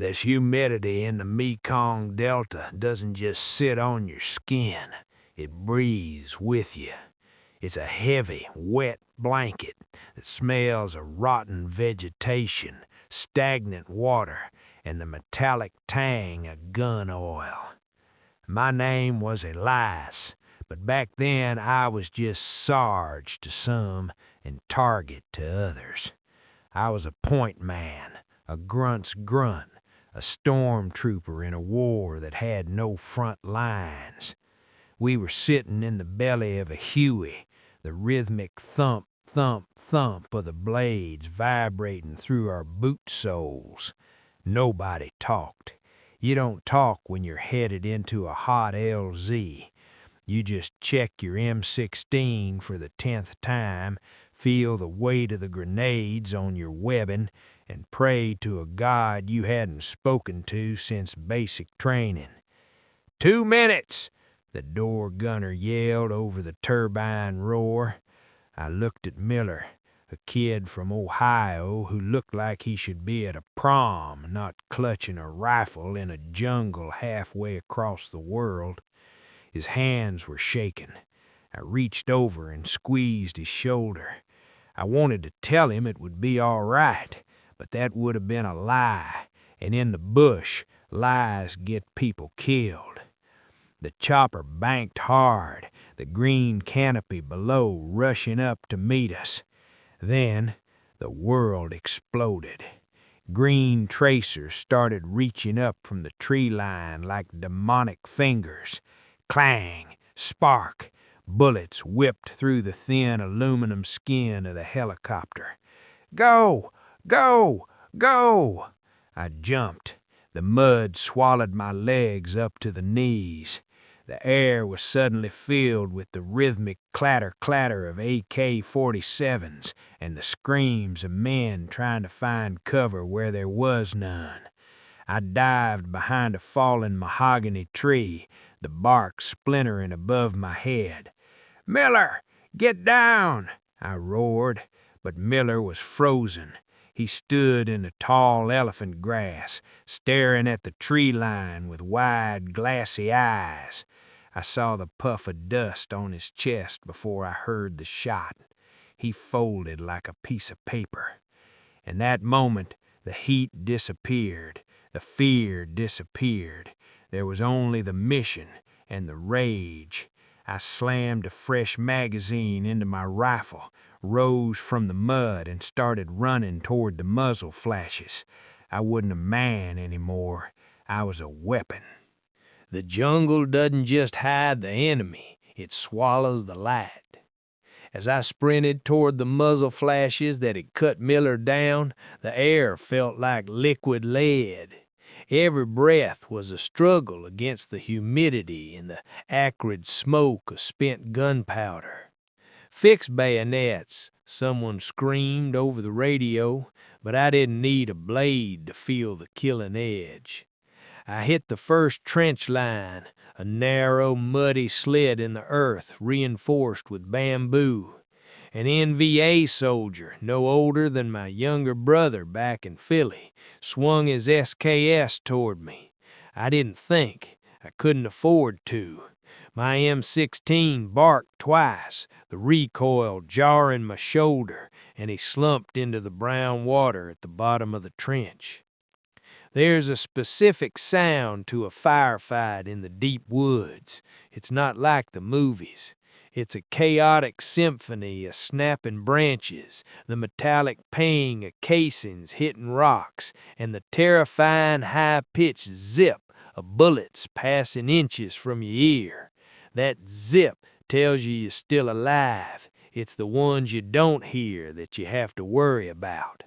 This humidity in the Mekong Delta doesn't just sit on your skin, it breathes with you. It's a heavy, wet blanket that smells of rotten vegetation, stagnant water, and the metallic tang of gun oil. My name was Elias, but back then I was just Sarge to some and Target to others. I was a point man, a grunt's grunt, a stormtrooper in a war that had no front lines. We were sitting in the belly of a Huey, the rhythmic thump, thump, thump of the blades vibrating through our boot soles. Nobody talked. You don't talk when you're headed into a hot LZ. You just check your M16 for the 10th time, feel the weight of the grenades on your webbing, and pray to a God you hadn't spoken to since basic training. 2 minutes, the door gunner yelled over the turbine roar. I looked at Miller, a kid from Ohio who looked like he should be at a prom, not clutching a rifle in a jungle halfway across the world. His hands were shaking. I reached over and squeezed his shoulder. I wanted to tell him it would be all right, but that would have been a lie, and in the bush, lies get people killed. The chopper banked hard, the green canopy below rushing up to meet us. Then, the world exploded. Green tracers started reaching up from the tree line like demonic fingers. Clang, spark, bullets whipped through the thin aluminum skin of the helicopter. Go! Go! Go! I jumped. The mud swallowed my legs up to the knees. The air was suddenly filled with the rhythmic clatter-clatter of AK-47s and the screams of men trying to find cover where there was none. I dived behind a fallen mahogany tree, the bark splintering above my head. "Miller, get down!" I roared, but Miller was frozen. He stood in the tall elephant grass, staring at the tree line with wide, glassy eyes. I saw the puff of dust on his chest before I heard the shot. He folded like a piece of paper. In that moment, the heat disappeared. The fear disappeared. There was only the mission and the rage. I slammed a fresh magazine into my rifle, rose from the mud, and started running toward the muzzle flashes. I wasn't a man anymore. I was a weapon. The jungle doesn't just hide the enemy, it swallows the light. As I sprinted toward the muzzle flashes that had cut Miller down, the air felt like liquid lead. Every breath was a struggle against the humidity and the acrid smoke of spent gunpowder. "Fix bayonets," someone screamed over the radio, but I didn't need a blade to feel the killing edge. I hit the first trench line, a narrow, muddy slit in the earth reinforced with bamboo. An NVA soldier, no older than my younger brother back in Philly, swung his SKS toward me. I didn't think. I couldn't afford to. My M16 barked twice, the recoil jarring my shoulder, and he slumped into the brown water at the bottom of the trench. There's a specific sound to a firefight in the deep woods. It's not like the movies. It's a chaotic symphony of snapping branches, the metallic ping of casings hitting rocks, and the terrifying high-pitched zip of bullets passing inches from your ear. That zip tells you you're still alive. It's the ones you don't hear that you have to worry about.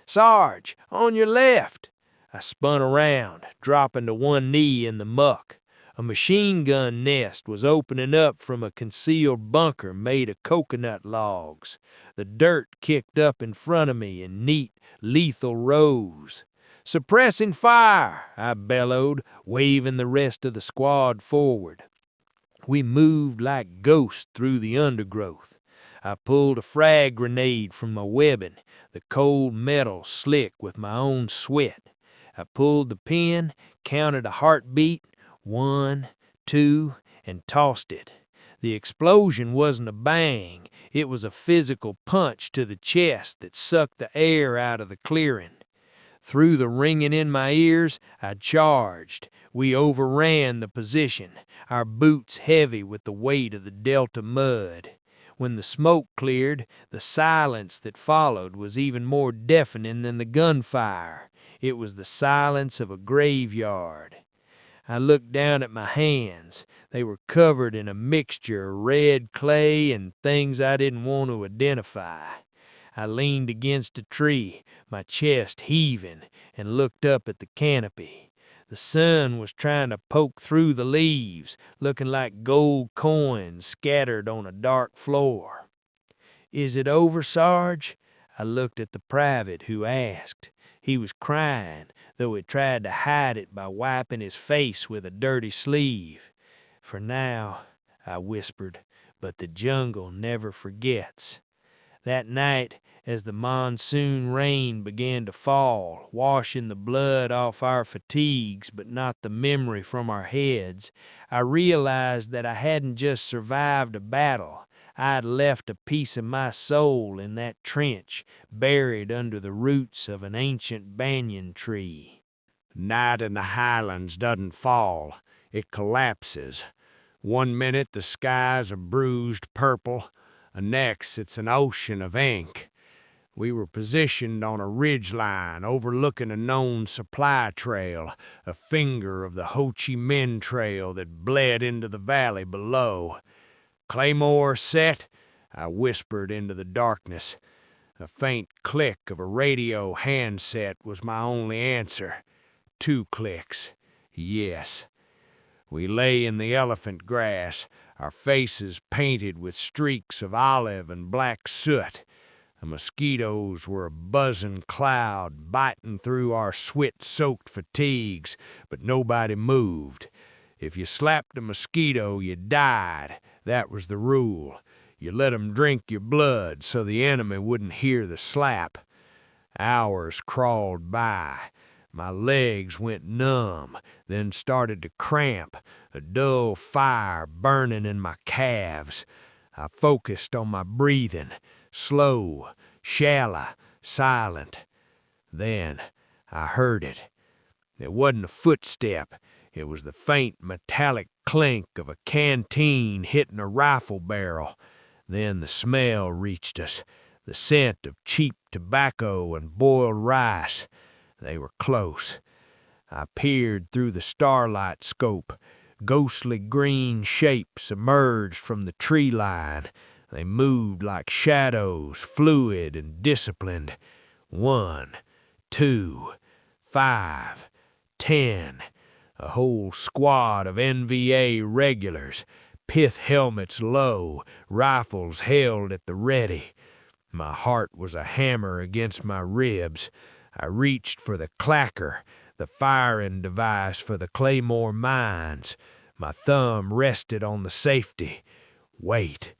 "Sarge, on your left!" I spun around, dropping to one knee in the muck. A machine gun nest was opening up from a concealed bunker made of coconut logs. The dirt kicked up in front of me in neat, lethal rows. "Suppressing fire!" I bellowed, waving the rest of the squad forward. We moved like ghosts through the undergrowth. I pulled a frag grenade from my webbing, the cold metal slick with my own sweat. I pulled the pin, counted a heartbeat, 1, 2, and tossed it. The explosion wasn't a bang, it was a physical punch to the chest that sucked the air out of the clearing. Through the ringing in my ears, I charged. We overran the position, our boots heavy with the weight of the Delta mud. When the smoke cleared, the silence that followed was even more deafening than the gunfire. It was the silence of a graveyard. I looked down at my hands. They were covered in a mixture of red clay and things I didn't want to identify. I leaned against a tree, my chest heaving, and looked up at the canopy. The sun was trying to poke through the leaves, looking like gold coins scattered on a dark floor. "Is it over, Sarge?" I looked at the private who asked. He was crying, though he tried to hide it by wiping his face with a dirty sleeve. "For now," I whispered, "but the jungle never forgets." That night, as the monsoon rain began to fall, washing the blood off our fatigues but not the memory from our heads, I realized that I hadn't just survived a battle. I'd left a piece of my soul in that trench, buried under the roots of an ancient banyan tree. Night in the highlands doesn't fall, it collapses. One minute the skies are bruised purple, and next it's an ocean of ink. We were positioned on a ridge line overlooking a known supply trail, a finger of the Ho Chi Minh Trail that bled into the valley below. "Claymore set?" I whispered into the darkness. A faint click of a radio handset was my only answer. 2 clicks. Yes. We lay in the elephant grass, our faces painted with streaks of olive and black soot. The mosquitoes were a buzzing cloud biting through our sweat-soaked fatigues, but nobody moved. If you slapped a mosquito, you died. That was the rule. You let 'em drink your blood so the enemy wouldn't hear the slap. Hours crawled by. My legs went numb, then started to cramp, a dull fire burning in my calves. I focused on my breathing, slow, shallow, silent. Then I heard it. It wasn't a footstep. It was the faint metallic clink of a canteen hitting a rifle barrel. Then the smell reached us, the scent of cheap tobacco and boiled rice. They were close. I peered through the starlight scope. Ghostly green shapes emerged from the tree line. They moved like shadows, fluid and disciplined. 1, 2, 5, 10. A whole squad of NVA regulars, pith helmets low, rifles held at the ready. My heart was a hammer against my ribs. I reached for the clacker, the firing device for the Claymore mines. My thumb rested on the safety. Wait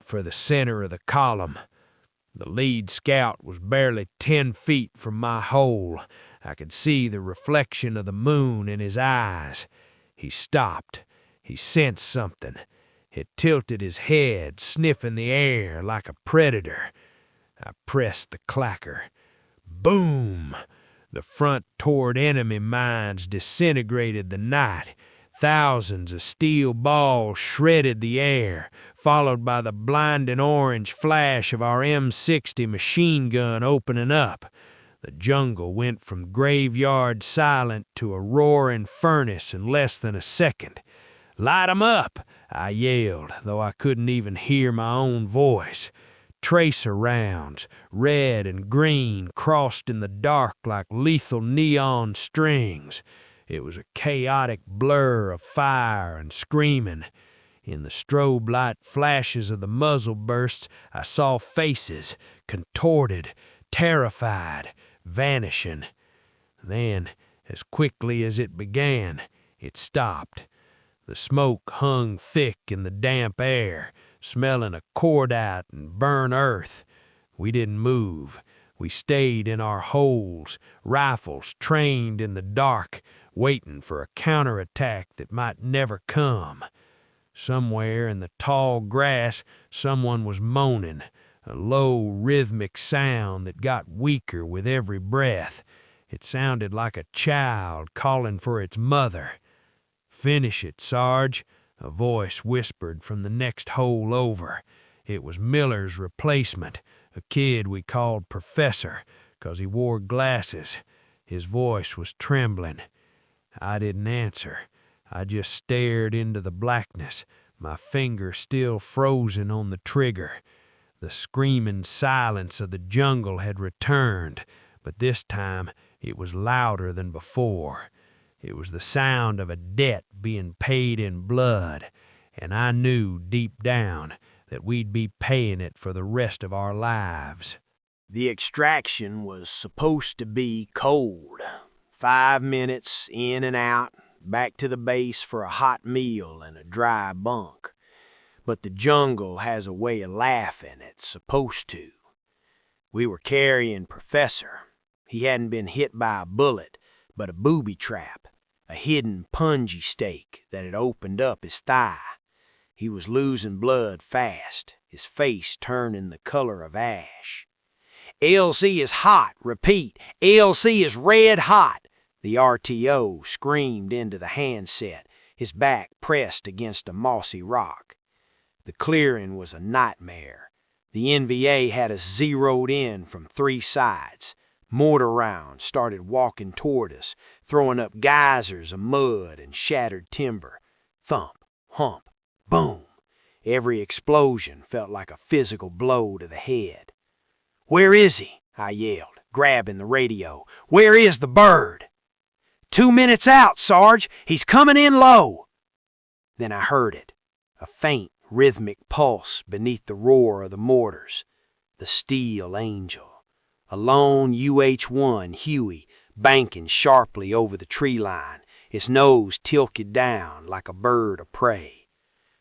for the center of the column. The lead scout was barely 10 feet from my hole. I could see the reflection of the moon in his eyes. He stopped. He sensed something. He tilted his head, sniffing the air like a predator. I pressed the clacker. Boom! The front toward enemy mines disintegrated the night. Thousands of steel balls shredded the air, followed by the blinding orange flash of our M60 machine gun opening up. The jungle went from graveyard silent to a roaring furnace in less than a second. "Light 'em up!" I yelled, though I couldn't even hear my own voice. Tracer rounds, red and green, crossed in the dark like lethal neon strings. It was a chaotic blur of fire and screaming. In the strobe light flashes of the muzzle bursts, I saw faces, contorted, terrified, vanishing. Then, as quickly as it began, it stopped. The smoke hung thick in the damp air, smelling of cordite and burnt earth. We didn't move. We stayed in our holes, rifles trained in the dark, waiting for a counterattack that might never come. Somewhere in the tall grass, someone was moaning, a low, rhythmic sound that got weaker with every breath. It sounded like a child calling for its mother. "Finish it, Sarge," a voice whispered from the next hole over. It was Miller's replacement, a kid we called Professor, 'cause he wore glasses. His voice was trembling. I didn't answer. I just stared into the blackness, my finger still frozen on the trigger. The screaming silence of the jungle had returned, but this time it was louder than before. It was the sound of a debt being paid in blood, and I knew deep down that we'd be paying it for the rest of our lives. The extraction was supposed to be cold. 5 minutes in and out, back to the base for a hot meal and a dry bunk. But the jungle has a way of laughing, it's supposed to. We were carrying Professor. He hadn't been hit by a bullet, but a booby trap, a hidden punji stake that had opened up his thigh. He was losing blood fast, his face turning the color of ash. "LC is hot, repeat, LC is red hot," the RTO screamed into the handset, his back pressed against a mossy rock. The clearing was a nightmare. The NVA had us zeroed in from 3 sides. Mortar rounds started walking toward us, throwing up geysers of mud and shattered timber. Thump, hump, boom. Every explosion felt like a physical blow to the head. "Where is he?" I yelled, grabbing the radio. "Where is the bird?" "2 minutes out, Sarge. He's coming in low." Then I heard it, a faint, rhythmic pulse beneath the roar of the mortars. The Steel Angel. A lone UH-1 Huey banking sharply over the tree line, its nose tilted down like a bird of prey.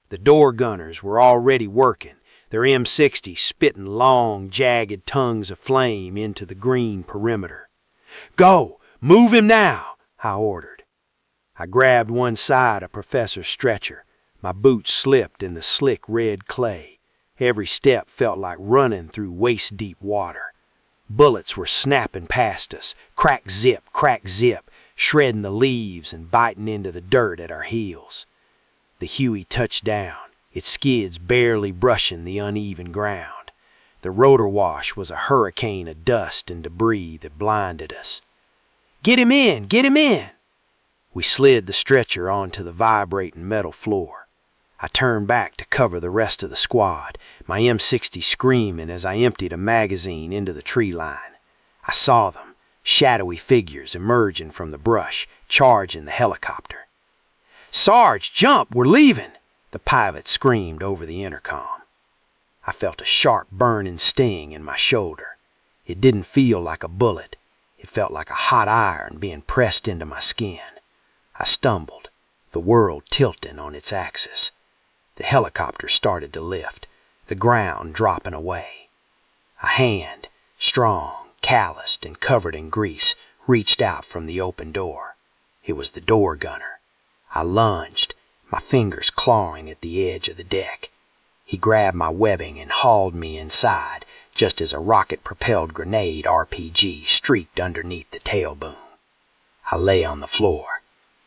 The door gunners were already working, their M60s spitting long, jagged tongues of flame into the green perimeter. "Go! Move him now!" I ordered. I grabbed one side of Professor's stretcher. My boots slipped in the slick red clay. Every step felt like running through waist-deep water. Bullets were snapping past us, crack zip, shredding the leaves and biting into the dirt at our heels. The Huey touched down, its skids barely brushing the uneven ground. The rotor wash was a hurricane of dust and debris that blinded us. "Get him in! Get him in!" We slid the stretcher onto the vibrating metal floor. I turned back to cover the rest of the squad, my M60 screaming as I emptied a magazine into the tree line. I saw them, shadowy figures emerging from the brush, charging the helicopter. "Sarge, jump! We're leaving!" the pilot screamed over the intercom. I felt a sharp burning sting in my shoulder. It didn't feel like a bullet. It felt like a hot iron being pressed into my skin. I stumbled, the world tilting on its axis. The helicopter started to lift, the ground dropping away. A hand, strong, calloused, and covered in grease, reached out from the open door. It was the door gunner. I lunged, my fingers clawing at the edge of the deck. He grabbed my webbing and hauled me inside, just as a rocket-propelled grenade RPG streaked underneath the tail boom. I lay on the floor,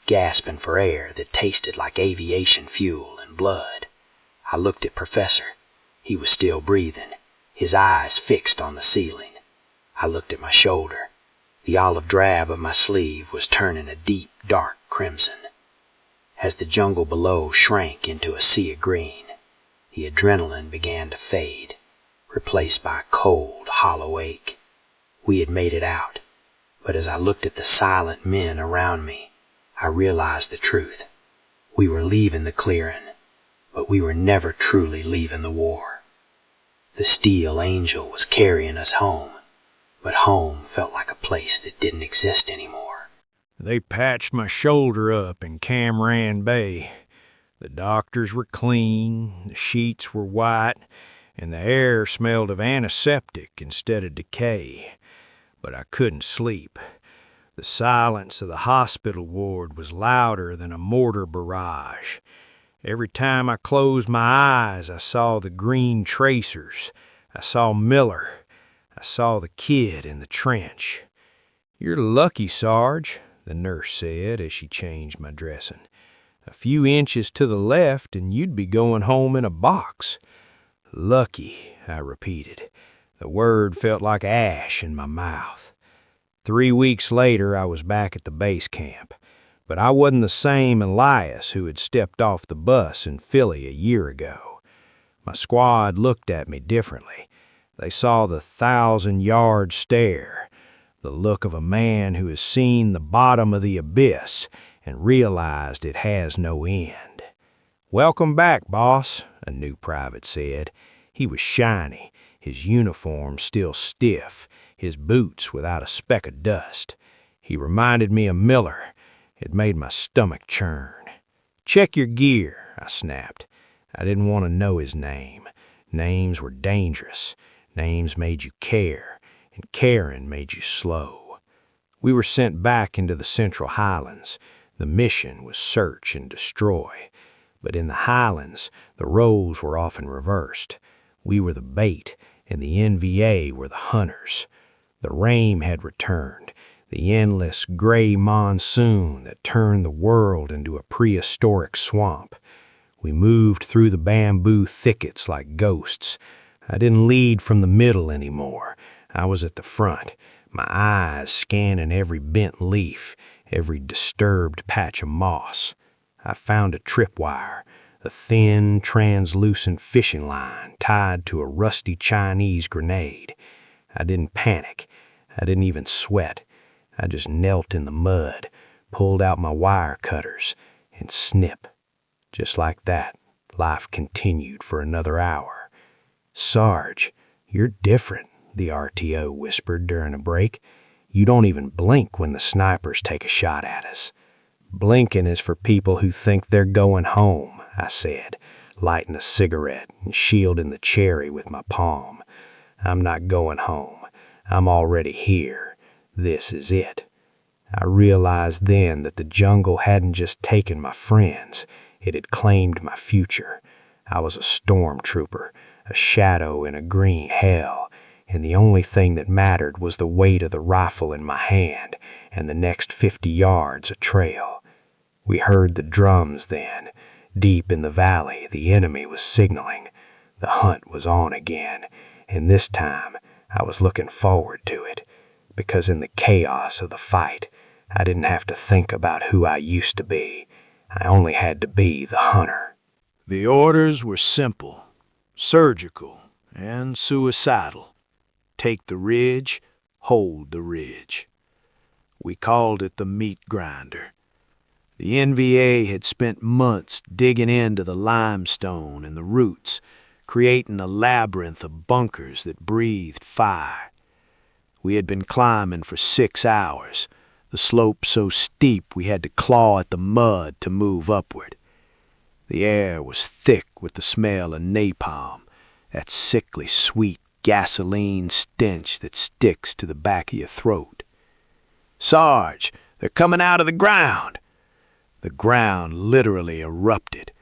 gasping for air that tasted like aviation fuel and blood. I looked at Professor. He was still breathing, his eyes fixed on the ceiling. I looked at my shoulder. The olive drab of my sleeve was turning a deep, dark crimson. As the jungle below shrank into a sea of green, the adrenaline began to fade, replaced by a cold, hollow ache. We had made it out, but as I looked at the silent men around me, I realized the truth. We were leaving the clearing, but we were never truly leaving the war. The Steel Angel was carrying us home, but home felt like a place that didn't exist anymore. They patched my shoulder up in Camran Bay. The doctors were clean, the sheets were white, and the air smelled of antiseptic instead of decay. but I couldn't sleep. The silence of the hospital ward was louder than a mortar barrage. Every time I closed my eyes, I saw the green tracers. I saw Miller. I saw the kid in the trench. "You're lucky, Sarge," the nurse said as she changed my dressing. "A few inches to the left and you'd be going home in a box." "Lucky," I repeated. The word felt like ash in my mouth. 3 weeks later, I was back at the base camp, but I wasn't the same Elias who had stepped off the bus in Philly a year ago. My squad looked at me differently. They saw the 1,000-yard stare, the look of a man who has seen the bottom of the abyss and realized it has no end. "Welcome back, boss," a new private said. He was shiny, his uniform still stiff, his boots without a speck of dust. He reminded me of Miller. It made my stomach churn. "Check your gear," I snapped. I didn't want to know his name. Names were dangerous. Names made you care, and caring made you slow. We were sent back into the Central Highlands. The mission was search and destroy. But in the Highlands, the roles were often reversed. We were the bait, and the NVA were the hunters. The rain had returned, the endless gray monsoon that turned the world into a prehistoric swamp. We moved through the bamboo thickets like ghosts. I didn't lead from the middle anymore. I was at the front, my eyes scanning every bent leaf, every disturbed patch of moss. I found a tripwire, a thin, translucent fishing line tied to a rusty Chinese grenade. I didn't panic. I didn't even sweat. I just knelt in the mud, pulled out my wire cutters, and snip. Just like that, life continued for another hour. "Sarge, you're different," the RTO whispered during a break. "You don't even blink when the snipers take a shot at us." "Blinking is for people who think they're going home," I said, lighting a cigarette and shielding the cherry with my palm. "I'm not going home. I'm already here. This is it." I realized then that the jungle hadn't just taken my friends, it had claimed my future. I was a stormtrooper, a shadow in a green hell, and the only thing that mattered was the weight of the rifle in my hand and the next 50 yards a trail. We heard the drums then. Deep in the valley, the enemy was signaling. The hunt was on again, and this time I was looking forward to it, because in the chaos of the fight, I didn't have to think about who I used to be. I only had to be the hunter. The orders were simple, surgical, and suicidal. Take the ridge, hold the ridge. We called it the meat grinder. The NVA had spent months digging into the limestone and the roots, creating a labyrinth of bunkers that breathed fire. We had been climbing for 6 hours, the slope so steep we had to claw at the mud to move upward. The air was thick with the smell of napalm, that sickly sweet gasoline stench that sticks to the back of your throat. "Sarge, they're coming out of the ground!" The ground literally erupted.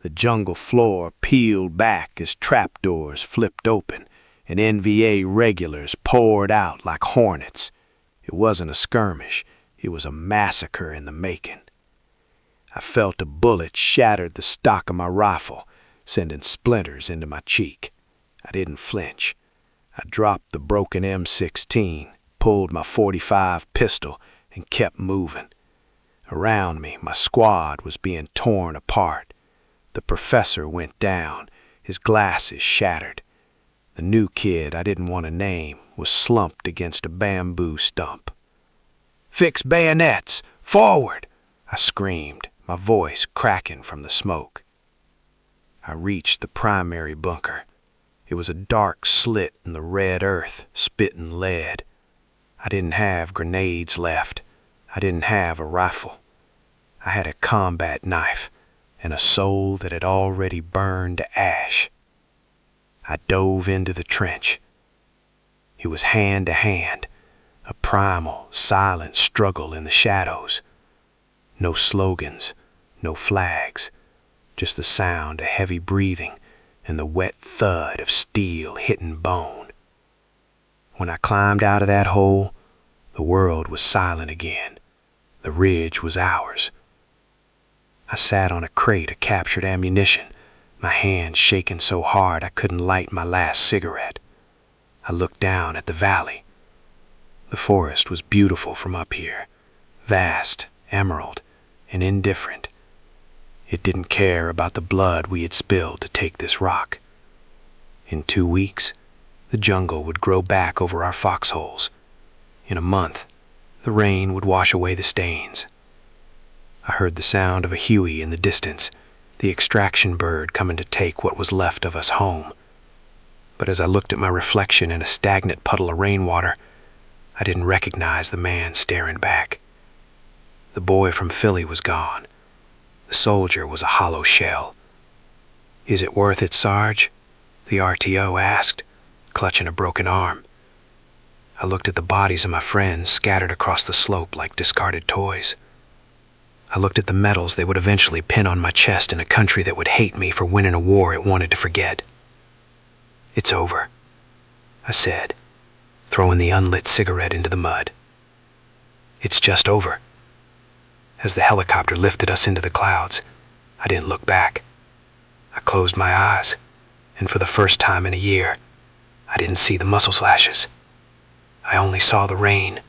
The jungle floor peeled back as trapdoors flipped open, and NVA regulars poured out like hornets. It wasn't a skirmish. It was a massacre in the making. I felt a bullet shattered the stock of my rifle, sending splinters into my cheek. I didn't flinch. I dropped the broken M16, pulled my .45 pistol, and kept moving. Around me, my squad was being torn apart. The professor went down, his glasses shattered. The new kid I didn't want to name was slumped against a bamboo stump. "Fix bayonets! Forward!" I screamed, my voice cracking from the smoke. I reached the primary bunker. It was a dark slit in the red earth, spitting lead. I didn't have grenades left. I didn't have a rifle. I had a combat knife and a soul that had already burned to ash. I dove into the trench. It was hand to hand, a primal, silent struggle in the shadows. No slogans, no flags, just the sound of heavy breathing and the wet thud of steel hitting bone. When I climbed out of that hole, the world was silent again. The ridge was ours. I sat on a crate of captured ammunition, my hands shaking so hard I couldn't light my last cigarette. I looked down at the valley. The forest was beautiful from up here, vast, emerald, and indifferent. It didn't care about the blood we had spilled to take this rock. In 2 weeks, the jungle would grow back over our foxholes. In a month, the rain would wash away the stains. I heard the sound of a huey in the distance, the extraction bird coming to take what was left of us home. But as I looked at my reflection in a stagnant puddle of rainwater, I didn't recognize the man staring back. The boy from Philly was gone. The soldier was a hollow shell. "Is it worth it, Sarge?" the RTO asked, clutching a broken arm. I looked at the bodies of my friends scattered across the slope like discarded toys. I looked at the medals they would eventually pin on my chest in a country that would hate me for winning a war it wanted to forget. "It's over," I said, throwing the unlit cigarette into the mud. "It's just over." As the helicopter lifted us into the clouds, I didn't look back. I closed my eyes, and for the first time in a year, I didn't see the muscle slashes. I only saw the rain.